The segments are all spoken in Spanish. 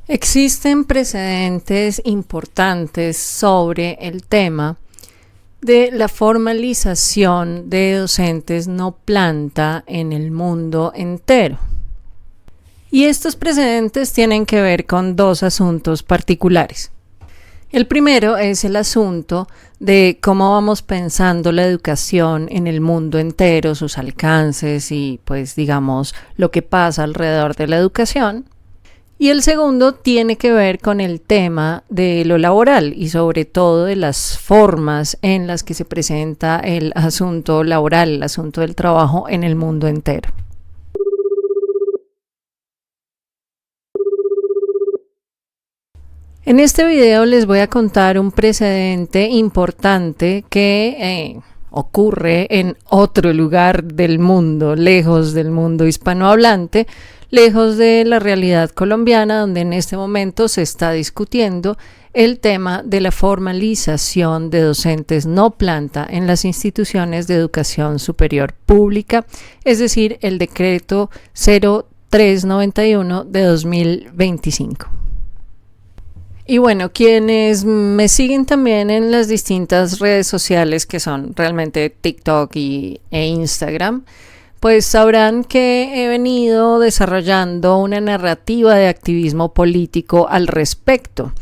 Existen precedentes importantes sobre el tema de la formalización de docentes no planta en el mundo entero. Y estos precedentes tienen que ver con dos asuntos particulares. El primero es el asunto de cómo vamos pensando la educación en el mundo entero, sus alcances y pues digamos lo que pasa alrededor de la educación. Y el segundo tiene que ver con el tema de lo laboral y sobre todo de las formas en las que se presenta el asunto laboral, el asunto del trabajo en el mundo entero. En este video les voy a contar un precedente importante que ocurre en otro lugar del mundo, lejos del mundo hispanohablante, lejos de la realidad colombiana, donde en este momento se está discutiendo el tema de la formalización de docentes no planta en las instituciones de educación superior pública, es decir, el decreto 0391 de 2025. Y bueno, quienes me siguen también en las distintas redes sociales que son realmente TikTok e Instagram, pues sabrán que he venido desarrollando una narrativa de activismo político al respecto.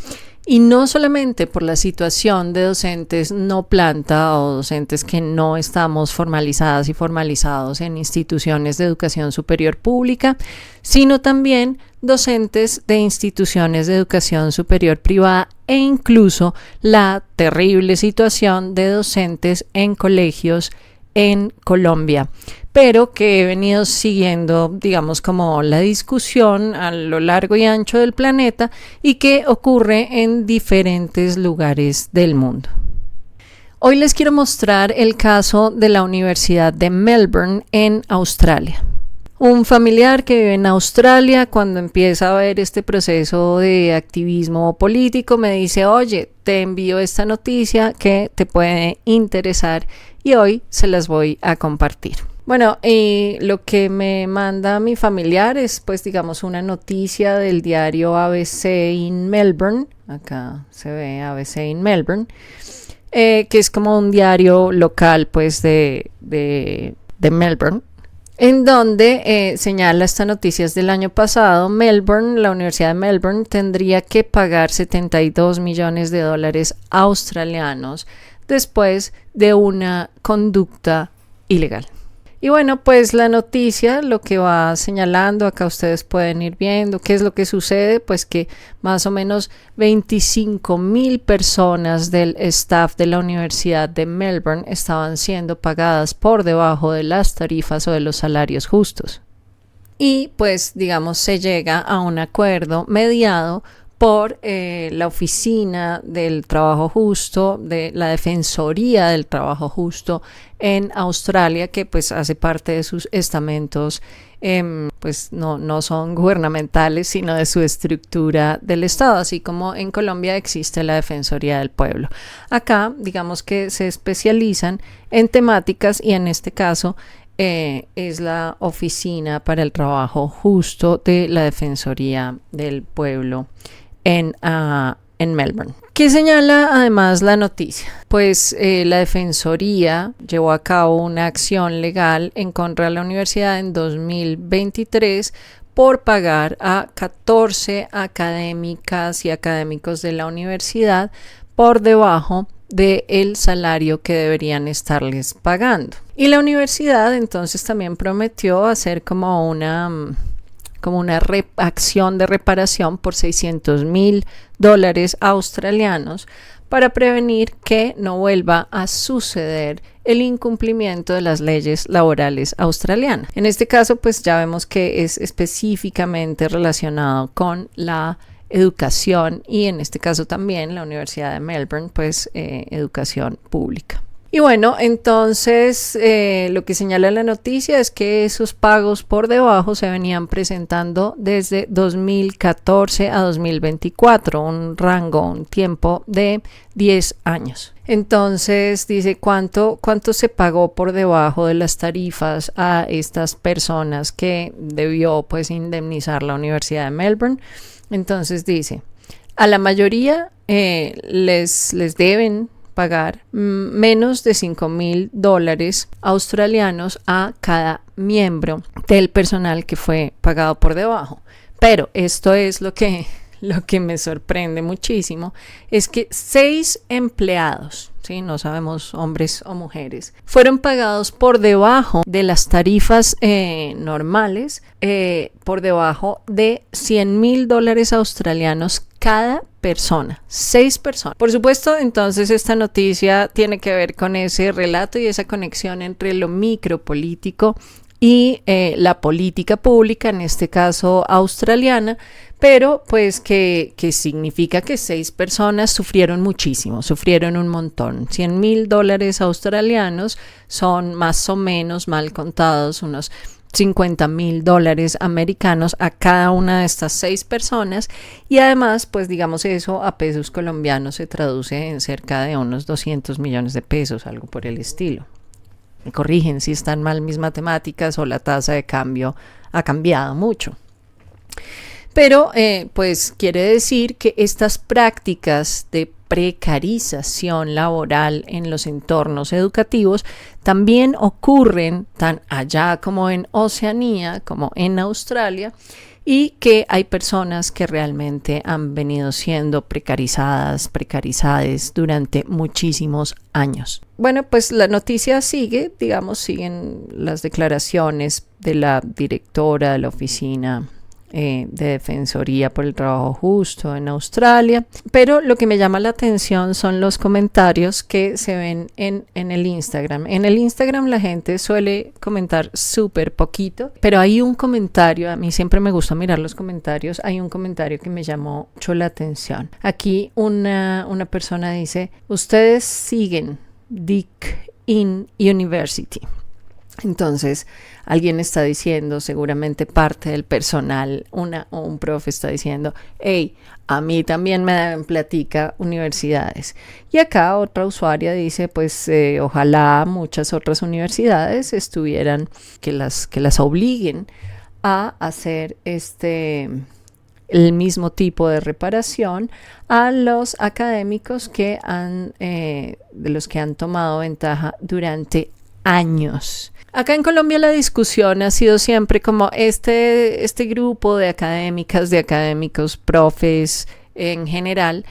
Y no solamente por la situación de docentes no planta o docentes que no estamos formalizadas y formalizados en instituciones de educación superior pública, sino también docentes de instituciones de educación superior privada e incluso la terrible situación de docentes en colegios en Colombia, pero que he venido siguiendo, digamos, como la discusión a lo largo y ancho del planeta y que ocurre en diferentes lugares del mundo. Hoy les quiero mostrar el caso de la Universidad de Melbourne en Australia. Un familiar que vive en Australia, cuando empieza a ver este proceso de activismo político, me dice: oye, te envío esta noticia que te puede interesar y hoy se las voy a compartir. Bueno, lo que me manda mi familiar es, pues, digamos, una noticia del diario ABC in Melbourne. Acá se ve ABC in Melbourne, que es como un diario local, pues, de Melbourne, en donde señala estas noticias del año pasado. Melbourne, la Universidad de Melbourne, tendría que pagar 72 millones de dólares australianos después de una conducta ilegal. Y bueno, pues la noticia lo que va señalando, acá ustedes pueden ir viendo qué es lo que sucede, pues que más o menos 25,000 personas del staff de la Universidad de Melbourne estaban siendo pagadas por debajo de las tarifas o de los salarios justos. Y pues digamos se llega a un acuerdo mediado por la Oficina del Trabajo Justo, de la Defensoría del Trabajo Justo en Australia, que pues hace parte de sus estamentos, pues no son gubernamentales, sino de su estructura del Estado, así como en Colombia existe la Defensoría del Pueblo. Acá, digamos que se especializan en temáticas y en este caso es la Oficina para el Trabajo Justo de la Defensoría del Pueblo en Melbourne. ¿Qué señala además la noticia? Pues la Defensoría llevó a cabo una acción legal en contra de la universidad en 2023 por pagar a 14 académicas y académicos de la universidad por debajo del salario que deberían estarles pagando. Y la universidad entonces también prometió hacer como una acción de reparación por 600,000 dólares australianos para prevenir que no vuelva a suceder el incumplimiento de las leyes laborales australianas. En este caso, pues ya vemos que es específicamente relacionado con la educación y en este caso también la Universidad de Melbourne, pues educación pública. Y bueno, entonces lo que señala la noticia es que esos pagos por debajo se venían presentando desde 2014 a 2024, un rango, un tiempo de 10 años. Entonces dice cuánto se pagó por debajo de las tarifas a estas personas que debió pues indemnizar la Universidad de Melbourne. Entonces dice, a la mayoría les deben pagar menos de $5,000 australianos a cada miembro del personal que fue pagado por debajo. Pero esto es lo que me sorprende muchísimo, es que 6 empleados, ¿sí? No sabemos hombres o mujeres, fueron pagados por debajo de las tarifas normales, por debajo de $100,000 australianos cada persona, 6 personas. Por supuesto, entonces esta noticia tiene que ver con ese relato y esa conexión entre lo micropolítico y la política pública, en este caso australiana, pero pues que significa que 6 personas sufrieron muchísimo, sufrieron un montón. $100,000 australianos son más o menos, mal contados, unos $50,000 americanos a cada una de estas 6 personas, y además pues digamos eso a pesos colombianos se traduce en cerca de unos 200 millones de pesos, algo por el estilo. Me corrigen si están mal mis matemáticas o la tasa de cambio ha cambiado mucho. Pero pues quiere decir que estas prácticas de precarización laboral en los entornos educativos también ocurren tan allá como en Oceanía, como en Australia, y que hay personas que realmente han venido siendo precarizadas durante muchísimos años. Bueno, pues la noticia sigue, digamos, siguen las declaraciones de la directora de la oficina de Defensoría por el Trabajo Justo en Australia, pero lo que me llama la atención son los comentarios que se ven en el Instagram. En el Instagram la gente suele comentar súper poquito, pero hay un comentario, a mí siempre me gusta mirar los comentarios, hay un comentario que me llamó mucho la atención. Aquí una persona dice, ustedes siguen Deakin University. Entonces alguien está diciendo, seguramente parte del personal, un profe está diciendo, hey, a mí también me dan platica universidades. Y acá otra usuaria dice, pues ojalá muchas otras universidades estuvieran, que las obliguen a hacer el mismo tipo de reparación a los académicos que de los que han tomado ventaja durante años. Acá en Colombia la discusión ha sido siempre como este grupo de académicas, de académicos, profes en general,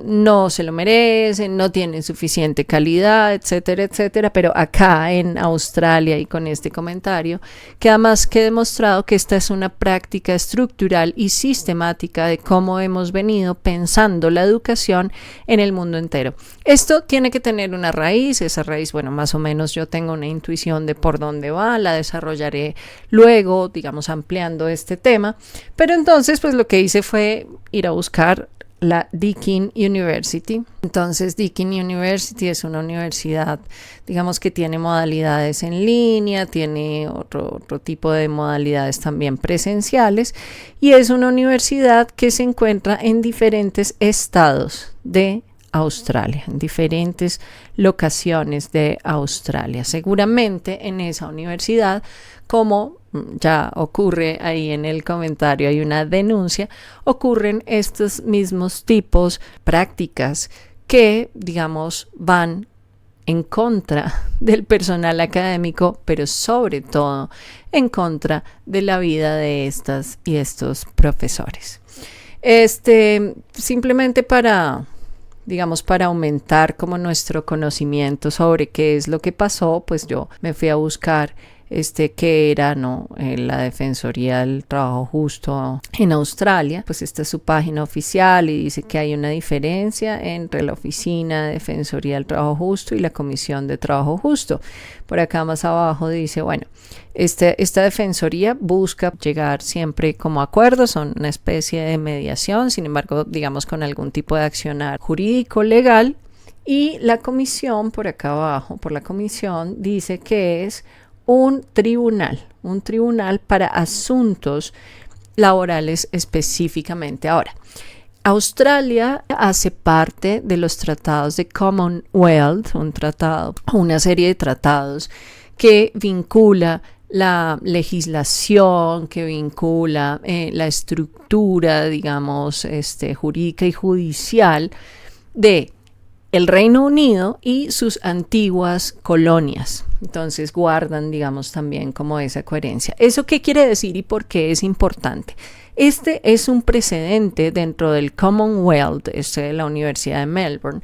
no se lo merecen, no tienen suficiente calidad, etcétera, etcétera, pero acá en Australia y con este comentario queda más que demostrado que esta es una práctica estructural y sistemática de cómo hemos venido pensando la educación en el mundo entero. Esto tiene que tener una raíz, esa raíz, bueno, más o menos yo tengo una intuición de por dónde va, la desarrollaré luego, digamos, ampliando este tema, pero entonces pues lo que hice fue ir a buscar la Deakin University. Entonces Deakin University es una universidad, digamos, que tiene modalidades en línea, tiene otro tipo de modalidades también presenciales, y es una universidad que se encuentra en diferentes estados de Australia, en diferentes locaciones de Australia. Seguramente en esa universidad, como ya ocurre ahí en el comentario, hay una denuncia, ocurren estos mismos tipos, prácticas que, digamos, van en contra del personal académico, pero sobre todo en contra de la vida de estas y estos profesores. Simplemente para aumentar como nuestro conocimiento sobre qué es lo que pasó, pues yo me fui a buscar que era la Defensoría del Trabajo Justo en Australia. Pues esta es su página oficial y dice que hay una diferencia entre la Oficina de Defensoría del Trabajo Justo y la Comisión de Trabajo Justo. Por acá más abajo dice, bueno, esta defensoría busca llegar siempre como acuerdos, son una especie de mediación, sin embargo, digamos, con algún tipo de accionar jurídico legal. Y la comisión, por acá abajo, por la comisión, dice que es un tribunal para asuntos laborales específicamente. Ahora, Australia hace parte de los tratados de Commonwealth, una serie de tratados que vincula la legislación, que vincula la estructura, digamos, jurídica y judicial de el Reino Unido y sus antiguas colonias. Entonces guardan, digamos, también como esa coherencia. ¿Eso qué quiere decir y por qué es importante? Este es un precedente dentro del Commonwealth, de la Universidad de Melbourne,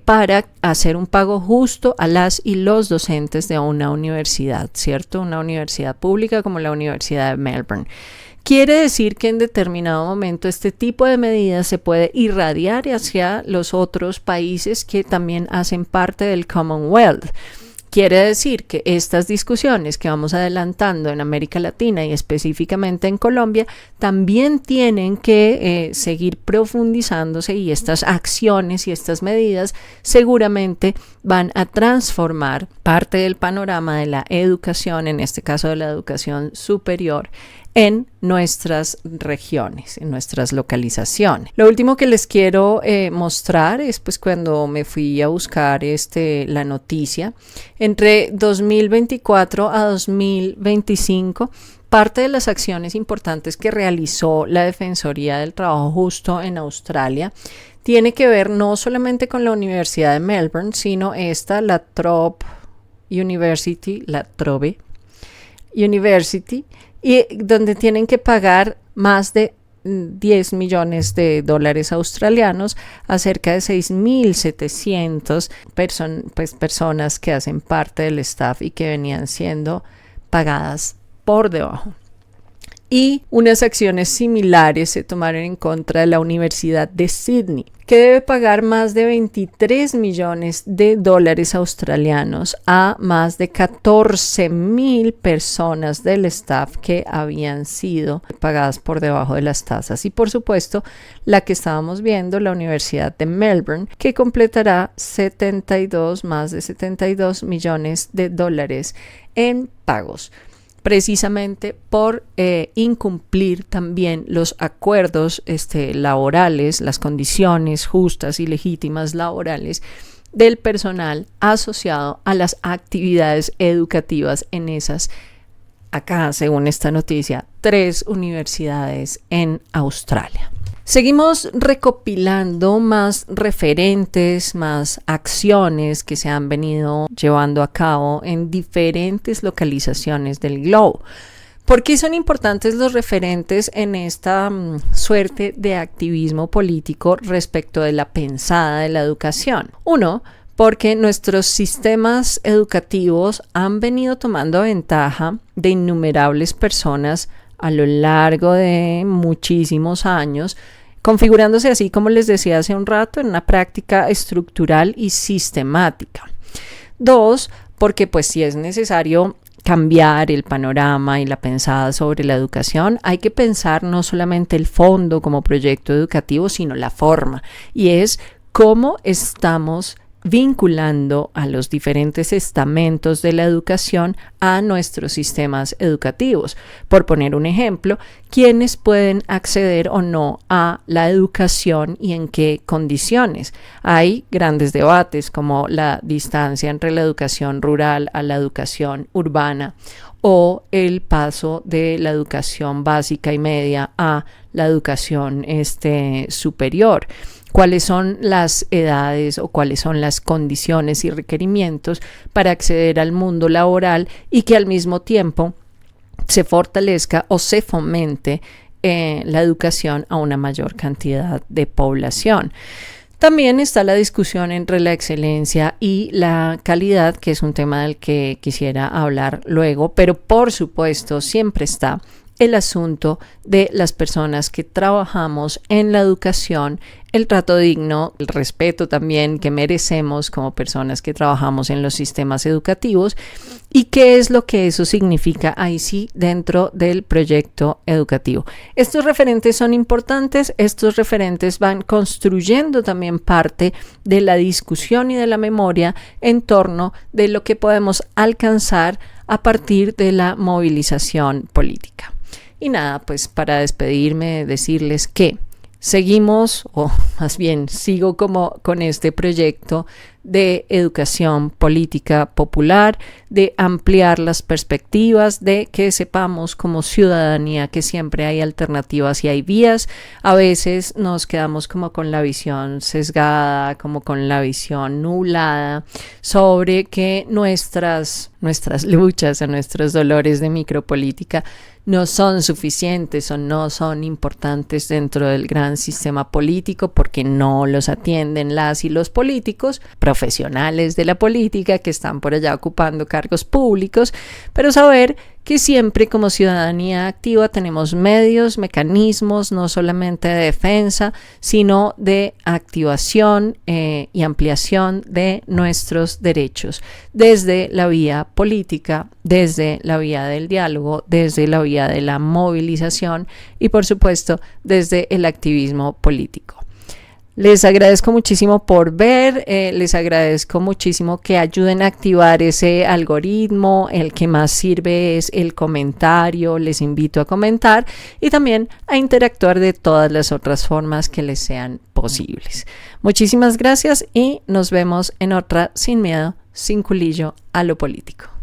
para hacer un pago justo a las y los docentes de una universidad, ¿cierto? Una universidad pública como la Universidad de Melbourne. Quiere decir que en determinado momento este tipo de medidas se puede irradiar hacia los otros países que también hacen parte del Commonwealth. Quiere decir que estas discusiones que vamos adelantando en América Latina y específicamente en Colombia también tienen que seguir profundizándose, y estas acciones y estas medidas seguramente van a transformar parte del panorama de la educación, en este caso de la educación superior, en nuestras regiones, en nuestras localizaciones. Lo último que les quiero mostrar es pues cuando me fui a buscar la noticia. Entre 2024 a 2025, parte de las acciones importantes que realizó la Defensoría del Trabajo Justo en Australia tiene que ver no solamente con la Universidad de Melbourne, sino la Trobe University, y donde tienen que pagar más de 10 millones de dólares australianos a cerca de 6.700 personas que hacen parte del staff y que venían siendo pagadas por debajo. Y unas acciones similares se tomaron en contra de la Universidad de Sydney, que debe pagar más de 23 millones de dólares australianos a más de 14.000 personas del staff que habían sido pagadas por debajo de las tasas. Y por supuesto, la que estábamos viendo, la Universidad de Melbourne, que completará más de 72 millones de dólares en pagos, precisamente por incumplir también los acuerdos laborales, las condiciones justas y legítimas laborales del personal asociado a las actividades educativas en esas, acá según esta noticia, 3 universidades en Australia. Seguimos recopilando más referentes, más acciones que se han venido llevando a cabo en diferentes localizaciones del globo. ¿Por qué son importantes los referentes en esta suerte de activismo político respecto de la pensada de la educación? Uno, porque nuestros sistemas educativos han venido tomando ventaja de innumerables personas a lo largo de muchísimos años, configurándose así, como les decía hace un rato, en una práctica estructural y sistemática. 2, porque pues si es necesario cambiar el panorama y la pensada sobre la educación, hay que pensar no solamente el fondo como proyecto educativo, sino la forma, y es cómo estamos vinculando a los diferentes estamentos de la educación a nuestros sistemas educativos. Por poner un ejemplo, ¿quiénes pueden acceder o no a la educación y en qué condiciones? Hay grandes debates como la distancia entre la educación rural a la educación urbana, o el paso de la educación básica y media a la educación superior. ¿Cuáles son las edades o cuáles son las condiciones y requerimientos para acceder al mundo laboral y que al mismo tiempo se fortalezca o se fomente la educación a una mayor cantidad de población? También está la discusión entre la excelencia y la calidad, que es un tema del que quisiera hablar luego, pero por supuesto siempre está el asunto de las personas que trabajamos en la educación el trato digno, el respeto también que merecemos como personas que trabajamos en los sistemas educativos y qué es lo que eso significa ahí sí dentro del proyecto educativo. Estos referentes son importantes, estos referentes van construyendo también parte de la discusión y de la memoria en torno de lo que podemos alcanzar a partir de la movilización política. Y nada, pues para despedirme, decirles que seguimos, o más bien sigo como con este proyecto de educación política popular, de ampliar las perspectivas, de que sepamos como ciudadanía que siempre hay alternativas y hay vías. A veces nos quedamos como con la visión sesgada, como con la visión nublada sobre que nuestras luchas o nuestros dolores de micropolítica no son suficientes o no son importantes dentro del gran sistema político porque no los atienden las y los políticos, profesionales de la política que están por allá ocupando cargos públicos, pero saber que siempre como ciudadanía activa tenemos medios, mecanismos, no solamente de defensa, sino de activación y ampliación de nuestros derechos, desde la vía política, desde la vía del diálogo, desde la vía de la movilización y por supuesto desde el activismo político. Les agradezco muchísimo por ver, les agradezco muchísimo que ayuden a activar ese algoritmo, el que más sirve es el comentario, les invito a comentar y también a interactuar de todas las otras formas que les sean posibles. Muchísimas gracias y nos vemos en otra Sin Miedo, Sin Culillo a lo Político.